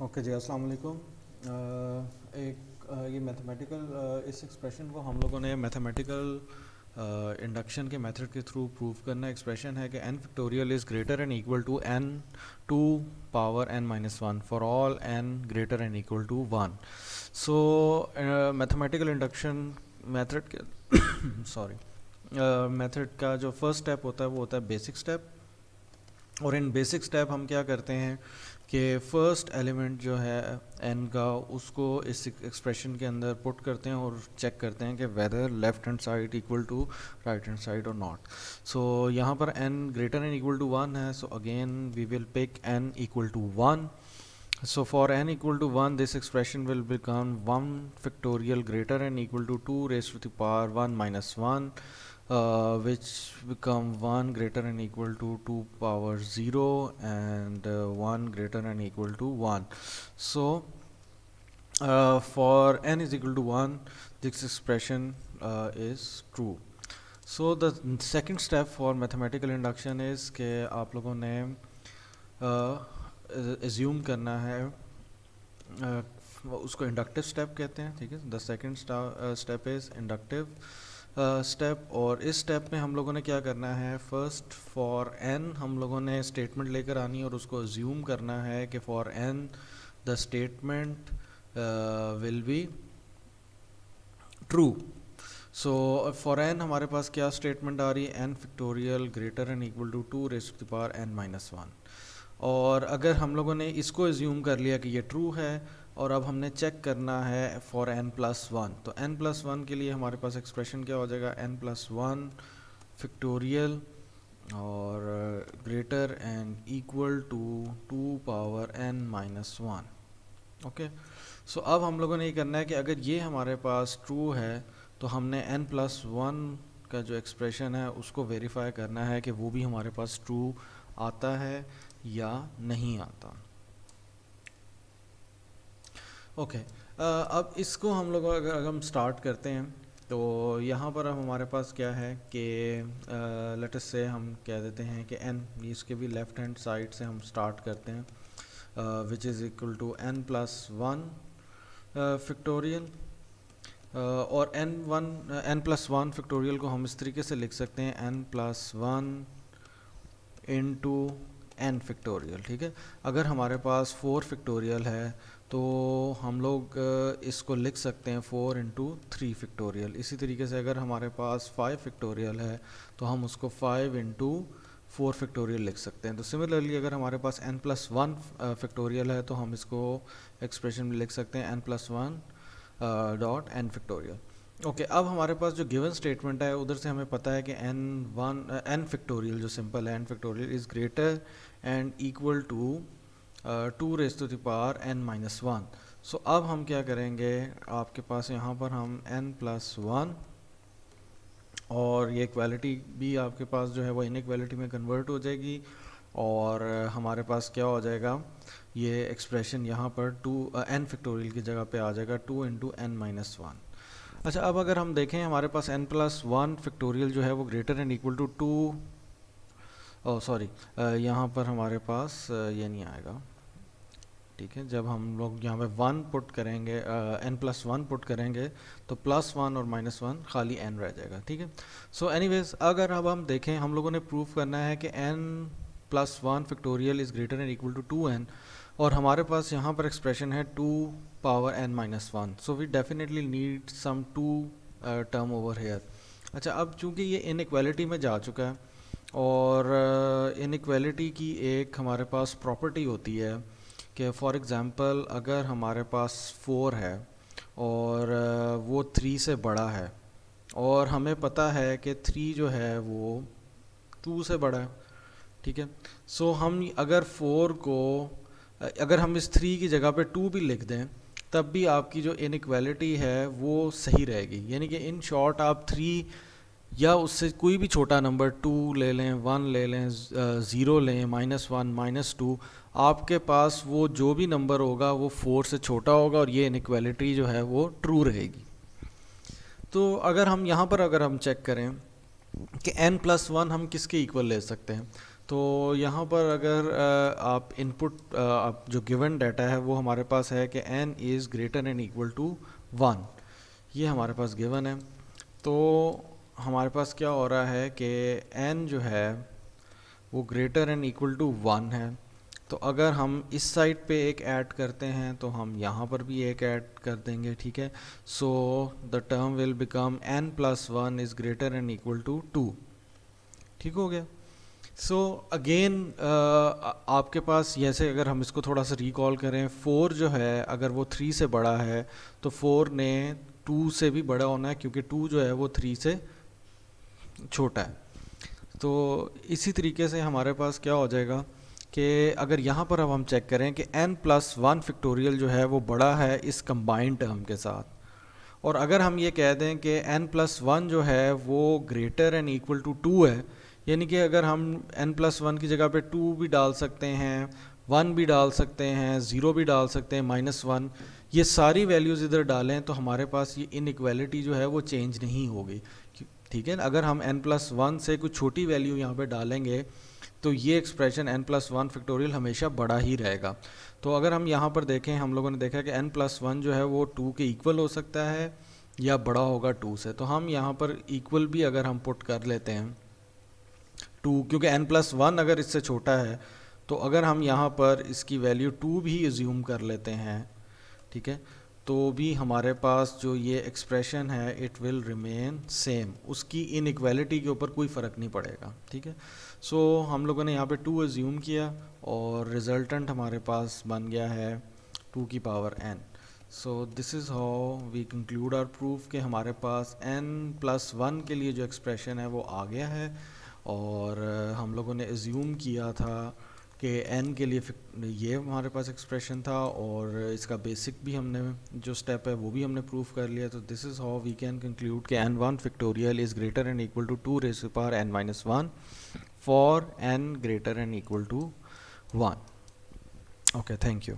Okay जी, अस्सलाम वालेकुम। ये मैथमेटिकल इस एक्सप्रेशन को हम लोगों ने मैथमेटिकल इंडक्शन के मेथड के थ्रू प्रूव करना एक्सप्रेशन है कि n factorial is greater and equal to n to power n minus one for all n greater and equal to one. So mathematical induction method के sorry method का जो first step होता है वो होता है बेसिक स्टेप। और इन basic step हम क्या करते हैं कि फर्स्ट एलिमेंट जो है n का उसको इस एक्सप्रेशन के अंदर पुट करते हैं और चेक करते हैं कि whether left hand side equal to right hand side और नॉट। सो यहाँ पर n greater and equal to one है, so again we will pick n equal to one. So for n equal to 1, this expression will become 1 factorial greater and equal to 2 raised to the power 1 minus 1, which become 1 greater and equal to 2 power 0 and 1 greater and equal to 1. So for n is equal to 1, this expression is true. So the second step for mathematical induction is कि आप लोगों ने assume करना है, उसको inductive step कहते हैं, ठीक है। The second step is inductive step. और इस स्टेप में हम लोगों ने क्या करना है, फर्स्ट फॉर n हम लोगों ने स्टेटमेंट लेकर आनी है और उसको एज्यूम करना है कि for n the statement will be true. So for n हमारे पास क्या स्टेटमेंट आ रही है, n factorial greater and equal to 2 raise to the power n minus one. और अगर हम लोगों ने इसको एज्यूम कर लिया कि ये ट्रू है और अब हमने चेक करना है फॉर n प्लस वन, तो n प्लस वन के लिए हमारे पास एक्सप्रेशन क्या हो जाएगा, n प्लस वन फैक्टोरियल और greater and equal to 2 power n minus one. Okay, so अब हम लोगों ने ये करना है कि अगर ये हमारे पास ट्रू है तो हमने n प्लस वन का जो एक्सप्रेशन है उसको वेरीफाई करना है कि वो भी हमारे पास ट्रू आता है या नहीं आता। ओके, अब इसको हम लोग अगर हम स्टार्ट करते हैं तो यहाँ पर अब हमारे पास क्या है कि लेट अस से हम कह देते हैं कि n, इसके भी लेफ्ट हैंड साइड से हम स्टार्ट करते हैं, which is equal to n plus one factorial. और n प्लस वन फैक्टोरियल को हम इस तरीके से लिख सकते हैं, n plus one into n factorial, ठीक है। अगर हमारे पास 4 फैक्टोरियल है तो हम लोग इसको लिख सकते हैं 4 इंटू 3 फैक्टोरियल। इसी तरीके से अगर हमारे पास 5 फैक्टोरियल है तो हम उसको 5 इंटू 4 फैक्टोरियल लिख सकते हैं। तो सिमिलरली अगर हमारे पास n प्लस वन फैक्टोरियल है तो हम इसको एक्सप्रेशन में लिख सकते हैं n plus one dot n factorial. Okay, अब हमारे पास जो गिवन स्टेटमेंट है उधर से हमें पता है कि n फैक्टोरियल जो सिंपल है, n factorial is greater and equal to 2 raise to the power n minus one. So अब हम क्या करेंगे, आपके पास यहाँ पर हम n प्लस वन और ये इक्वालिटी भी आपके पास जो है वो इनइक्वालिटी में कन्वर्ट हो जाएगी और हमारे पास क्या हो जाएगा, ये एक्सप्रेशन यहाँ पर n फैक्टोरियल की जगह पे आ जाएगा 2 इंटू n माइनस वन। अच्छा, अब अगर हम देखें हमारे पास n प्लस वन फैक्टोरियल जो है वो greater and equal to 2, sorry यहाँ पर हमारे पास ये नहीं आएगा, ठीक है। जब हम लोग यहाँ पे वन पुट करेंगे, n प्लस वन पुट करेंगे तो प्लस वन और माइनस वन खाली n रह जाएगा, ठीक है। सो एनीवेज अगर अब हम देखें, हम लोगों ने प्रूफ करना है कि n plus one factorial is greater and equal to 2n और हमारे पास यहाँ पर एक्सप्रेशन है 2 power n minus one. So we definitely need some two term over here. अच्छा, अब चूँकि ये इनइक्वालिटी में जा चुका है और इनइक्वालिटी की एक हमारे पास प्रॉपर्टी होती है कि फॉर एग्ज़ाम्पल अगर हमारे पास 4 है और वो 3 से बड़ा है और हमें पता है कि 3 जो है वो 2 से बड़ा है, ठीक है। सो हम अगर 4 को, अगर हम इस 3 की जगह पे 2 भी लिख दें तब भी आपकी जो इनइक्वालिटी है वो सही रहेगी। यानी कि इन शॉर्ट आप 3 या उससे कोई भी छोटा नंबर 2 ले लें, 1 ले लें, 0 लें, माइनस वन, माइनस टू, आपके पास वो जो भी नंबर होगा वो 4 से छोटा होगा और ये इनइक्वालिटी जो है वो ट्रू रहेगी। तो अगर हम यहाँ पर अगर हम चेक करें कि n प्लस वन हम किसके इक्वल ले सकते हैं, तो यहाँ पर अगर आप इनपुट आप जो गिवन डाटा है वो हमारे पास है कि n is greater and equal to 1, ये हमारे पास गिवन है। तो हमारे पास क्या हो रहा है कि n जो है वो ग्रेटर एंड इक्वल टू 1 है। तो अगर हम इस साइड पे एक ऐड करते हैं तो हम यहाँ पर भी एक ऐड कर देंगे, ठीक है। So the term will become n plus 1 is greater and equal to 2, ठीक हो गया। सो अगेन आपके पास जैसे अगर हम इसको थोड़ा सा रिकॉल करें, 4 जो है अगर वो 3 से बड़ा है तो 4 ने 2 से भी बड़ा होना है, क्योंकि 2 जो है वो 3 से छोटा है। तो इसी तरीके से हमारे पास क्या हो जाएगा कि अगर यहाँ पर अब हम चेक करें कि n प्लस 1 फैक्टोरियल जो है वो बड़ा है इस कंबाइंड टर्म के साथ, और अगर हम ये कह दें कि n प्लस 1 जो है वो ग्रेटर एंड इक्वल टू 2 है, यानी कि अगर हम n प्लस 1 की जगह पे 2 भी डाल सकते हैं, 1 भी डाल सकते हैं, 0 भी डाल सकते हैं, -1, ये सारी वैल्यूज़ इधर डालें तो हमारे पास ये इनइक्वालिटी जो है वो चेंज नहीं होगी, ठीक है। अगर हम n प्लस 1 से कुछ छोटी वैल्यू यहाँ पे डालेंगे तो ये एक्सप्रेशन n प्लस 1 फैक्टोरियल हमेशा बड़ा ही रहेगा। तो अगर हम यहाँ पर देखें, हम लोगों ने देखा कि n प्लस 1 जो है वो 2 के इक्वल हो सकता है या बड़ा होगा 2 से। तो हम यहाँ पर इक्वल भी अगर हम पुट कर लेते हैं 2, क्योंकि n प्लस 1 अगर इससे छोटा है तो अगर हम यहाँ पर इसकी वैल्यू 2 भी एज्यूम कर लेते हैं, ठीक है, तो भी हमारे पास जो ये एक्सप्रेशन है इट विल रिमेन सेम, उसकी इनइक्वालिटी के ऊपर कोई फ़र्क नहीं पड़ेगा, ठीक है। सो हम लोगों ने यहाँ पे 2 एज्यूम किया और रिजल्टेंट हमारे पास बन गया है 2 की power n। So this is how we conclude our proof कि हमारे पास n प्लस 1 के लिए जो एक्सप्रेशन है वो आ गया है, और हम लोगों ने एज्यूम किया था कि n के लिए ये हमारे पास एक्सप्रेशन था, और इसका बेसिक भी हमने जो स्टेप है वो भी हमने प्रूफ कर लिया। तो this is how we can conclude कि n1 factorial is greater and equal to 2 raise to power n minus 1 for n greater and equal to 1। Okay, thank you.